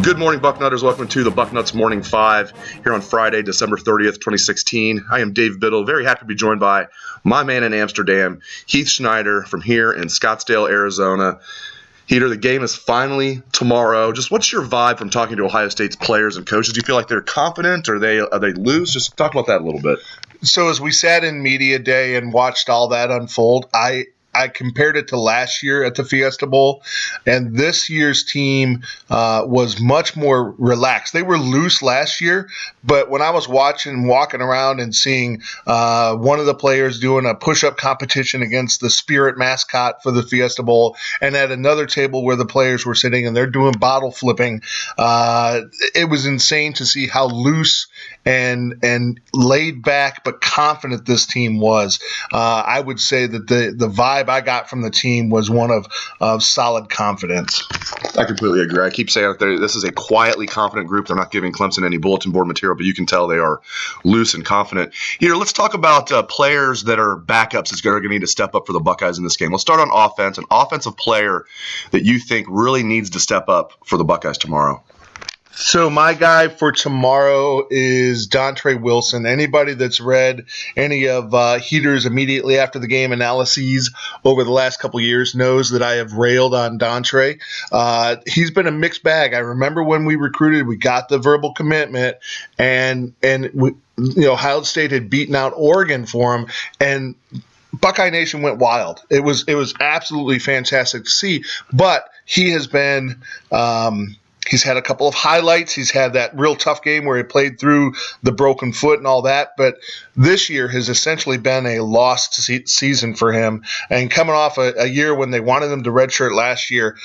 Good morning, Bucknutters. Welcome to the Bucknuts Morning 5 here on Friday, December 30th, 2016. I am Dave Biddle. Very happy to be joined by my man in Amsterdam, Heath Schneider from here in Scottsdale, Arizona. Heater, the game is finally tomorrow. Just what's your vibe from talking to Ohio State's players and coaches? Do you feel like they're confident or are they loose? Just talk about that a little bit. So as we sat in media day and watched all that unfold, I compared it to last year at the Fiesta Bowl, and this year's team was much more relaxed. They were loose last year, but when I was walking around and seeing one of the players doing a push-up competition against the Spirit mascot for the Fiesta Bowl, and at another table where the players were sitting and they're doing bottle flipping, it was insane to see how loose and laid back but confident this team was. I would say that the vibe I got from the team was one of solid confidence. I completely agree. I keep saying that this is a quietly confident group. They're not giving Clemson any bulletin board material, but you can tell they are loose and confident. Here, let's talk about players that are backups that's going to need to step up for the Buckeyes in this game. Let's start on offense. An offensive player that you think really needs to step up for the Buckeyes tomorrow. So my guy for tomorrow is Dontre Wilson. Anybody that's read any of Heater's immediately after the game analyses over the last couple years knows that I have railed on Dontre. He's been a mixed bag. I remember when we recruited, we got the verbal commitment, and we, Ohio State had beaten out Oregon for him, and Buckeye Nation went wild. It was absolutely fantastic to see, but he has been he's had a couple of highlights. He's had that real tough game where he played through the broken foot and all that. But this year has essentially been a lost season for him. And coming off a year when they wanted him to redshirt last year,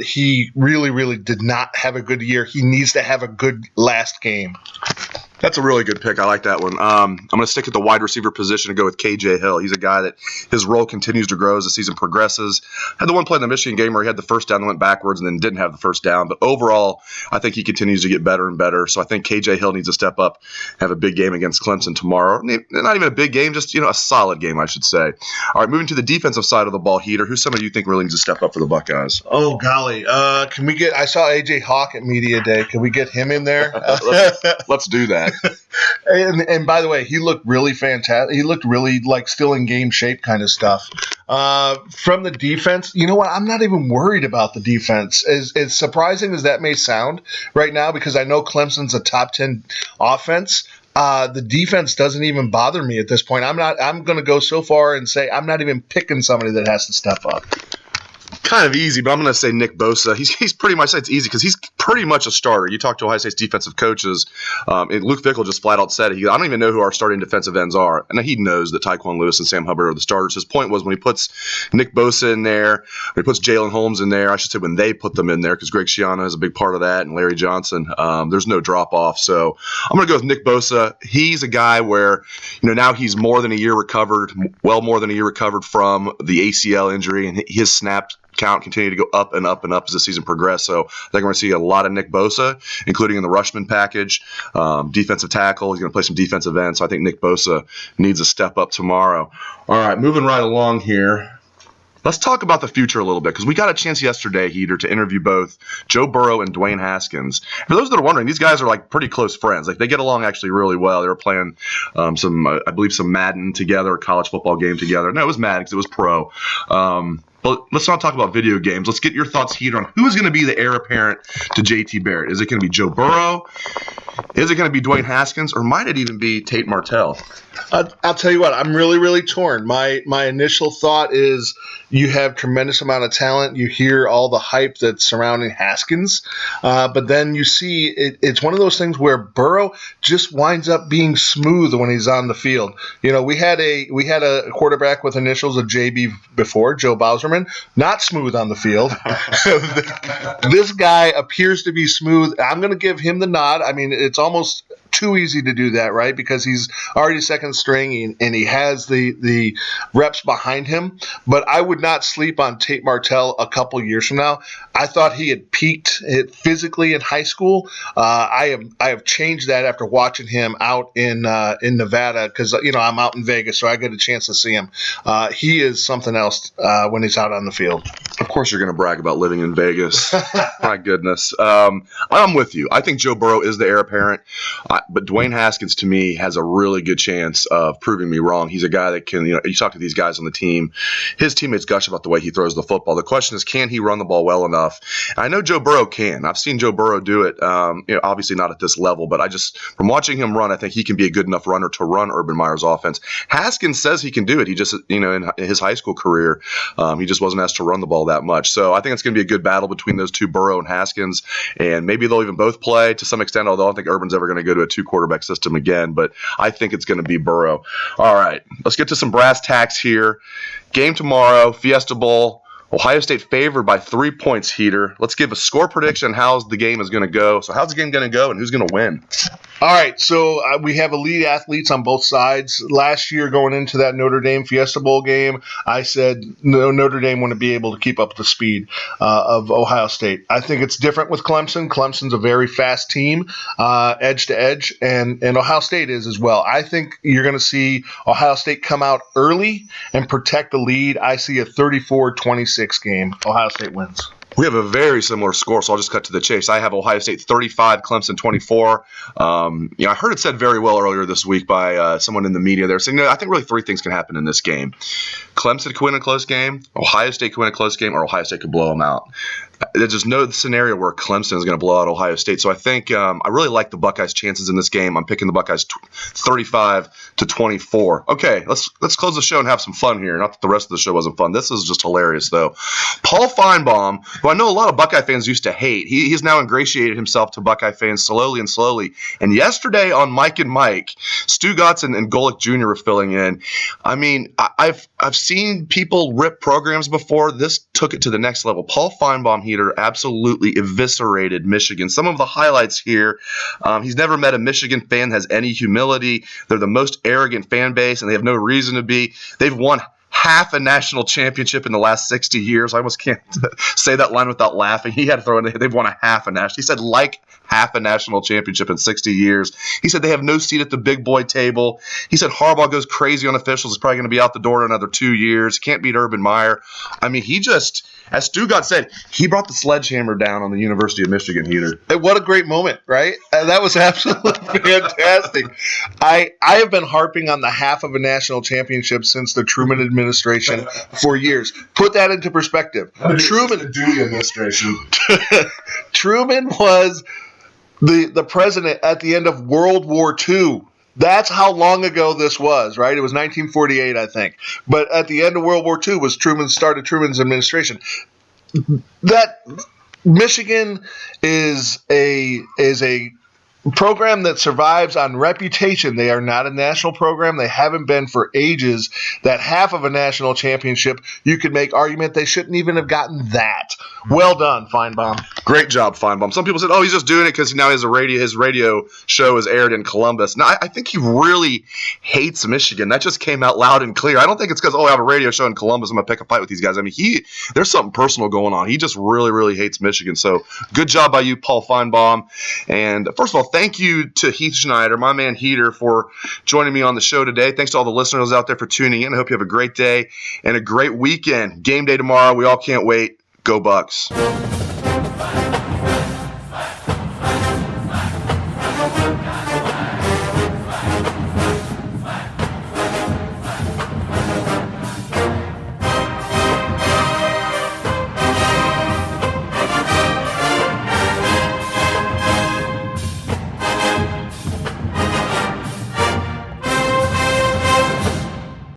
he really, really did not have a good year. He needs to have a good last game. That's a really good pick. I like that one. I'm going to stick at the wide receiver position and go with KJ Hill. He's a guy that his role continues to grow as the season progresses. Had the one play in the Michigan game where he had the first down and went backwards and then didn't have the first down. But overall, I think he continues to get better and better. So I think KJ Hill needs to step up, have a big game against Clemson tomorrow. Not even a big game, just a solid game, I should say. All right, moving to the defensive side of the ball, Heater. Who's somebody you think really needs to step up for the Buckeyes? Oh, golly. Can we get – I saw A.J. Hawk at Media Day. Can we get him in there? Let's do that. And by the way, he looked really fantastic. He looked really like still in game shape kind of stuff. From the defense, you know what? I'm not even worried about the defense. As surprising as that may sound right now, because I know Clemson's a top 10 offense. The defense doesn't even bother me at this point. I'm going to go so far and say I'm not even picking somebody that has to step up. Kind of easy, but I'm going to say Nick Bosa. He's pretty much, it's easy because he's pretty much a starter. You talk to Ohio State's defensive coaches, and Luke Fickell just flat out said it. I don't even know who our starting defensive ends are. And he knows that Tyquan Lewis and Sam Hubbard are the starters. His point was when he puts Nick Bosa in there, when he puts Jalen Holmes in there, I should say when they put them in there, because Greg Schiano is a big part of that, and Larry Johnson, there's no drop-off. So I'm going to go with Nick Bosa. He's a guy where, now he's more than a year recovered, well more than a year recovered from the ACL injury, and his snap count continue to go up and up and up as the season progressed. So I think we're going to see a lot of Nick Bosa, including in the Rushman package, defensive tackle. He's going to play some defensive end. So I think Nick Bosa needs a step up tomorrow. All right, moving right along here. Let's talk about the future a little bit, because we got a chance yesterday, Heater, to interview both Joe Burrow and Dwayne Haskins. For those that are wondering, these guys are like pretty close friends. Like they get along actually really well. They were playing I believe some Madden together, a college football game together. No, it was Madden because it was pro. But let's not talk about video games. Let's get your thoughts, Heater, on who is going to be the heir apparent to JT Barrett. Is it going to be Joe Burrow? Is it going to be Dwayne Haskins? Or might it even be Tate Martell? I'll tell you what, I'm really, really torn. My initial thought is you have tremendous amount of talent. You hear all the hype that's surrounding Haskins, but then you see it's one of those things where Burrow just winds up being smooth when he's on the field. We had a quarterback with initials of JB before, Joe Bauserman, not smooth on the field. This guy appears to be smooth. I'm going to give him the nod. I mean, it's almost too easy to do that, right? Because he's already second string and he has the reps behind him. But I would not sleep on Tate Martell a couple years from now. I thought he had peaked physically in high school. I have changed that after watching him out in Nevada, because I'm out in Vegas, so I get a chance to see him. He is something else when he's out on the field. Of course, you're going to brag about living in Vegas. My goodness. I'm with you. I think Joe Burrow is the heir apparent, but Dwayne Haskins, to me, has a really good chance of proving me wrong. He's a guy that can, you talk to these guys on the team, his teammates gush about the way he throws the football. The question is, can he run the ball well enough? I know Joe Burrow can. I've seen Joe Burrow do it, obviously not at this level, but from watching him run, I think he can be a good enough runner to run Urban Meyer's offense. Haskins says he can do it. He just, in his high school career, he just wasn't asked to run the ball that much. So I think it's going to be a good battle between those two, Burrow and Haskins, and maybe they'll even both play to some extent, although I don't think Urban's ever going to go to a 2-quarterback system again, but I think it's going to be Burrow. All right, let's get to some brass tacks here. Game tomorrow, Fiesta Bowl. Ohio State favored by 3 points, Heater. Let's give a score prediction how the game is going to go. So how's the game going to go and who's going to win? All right, so we have elite athletes on both sides. Last year, going into that Notre Dame Fiesta Bowl game, I said Notre Dame wouldn't be able to keep up the speed of Ohio State. I think it's different with Clemson. Clemson's a very fast team, edge to edge, and Ohio State is as well. I think you're going to see Ohio State come out early and protect the lead. I see a 34-26 game. Ohio State wins. We have a very similar score, so I'll just cut to the chase. I have Ohio State 35, Clemson 24. I heard it said very well earlier this week by someone in the media. They're saying, I think really three things can happen in this game. Clemson could win a close game, Ohio State could win a close game, or Ohio State could blow them out. There's just no scenario where Clemson is going to blow out Ohio State. So I think I really like the Buckeyes' chances in this game. I'm picking the Buckeyes 35-24. Okay, let's close the show and have some fun here. Not that the rest of the show wasn't fun. This is just hilarious, though. Paul Feinbaum, who I know a lot of Buckeye fans used to hate, he's now ingratiated himself to Buckeye fans slowly. And yesterday on Mike and Mike, Stu Gotts and Golick Jr. were filling in. I mean, I've seen people rip programs before. This took it to the next level. Paul Feinbaum, Heater, absolutely eviscerated Michigan. Some of the highlights here, he's never met a Michigan fan that has any humility. They're the most arrogant fan base, and they have no reason to be. They've won half a national championship in the last 60 years. I almost can't say that line without laughing. He had to throw in, they've won a half a national. He said half a national championship in 60 years. He said they have no seat at the big boy table. He said Harbaugh goes crazy on officials. He's probably going to be out the door in another 2 years. Can't beat Urban Meyer. I mean, he just, as Stu Gotts said, he brought the sledgehammer down on the University of Michigan, Heater. What a great moment, right? That was absolutely fantastic. I have been harping on the half of a national championship since the Truman administration for years. Put that into perspective. The Dewey administration. Truman was the president at the end of World War II. That's how long ago this was, right? It was 1948, I think. But at the end of World War II was started Truman's administration. That Michigan is a program that survives on reputation. They are not a national program. They haven't been for ages. That half of a national championship, you could make argument they shouldn't even have gotten that. Well done, Feinbaum. Great job, Feinbaum. Some people said, he's just doing it because now his radio show is aired in Columbus. No, I think he really hates Michigan. That just came out loud and clear. I don't think it's because, I have a radio show in Columbus, I'm going to pick a fight with these guys. I mean, there's something personal going on. He just really, really hates Michigan. So good job by you, Paul Feinbaum. And first of all, thank you to Heath Schneider, my man Heater, for joining me on the show today. Thanks to all the listeners out there for tuning in. I hope you have a great day and a great weekend. Game day tomorrow. We all can't wait. Go Bucks.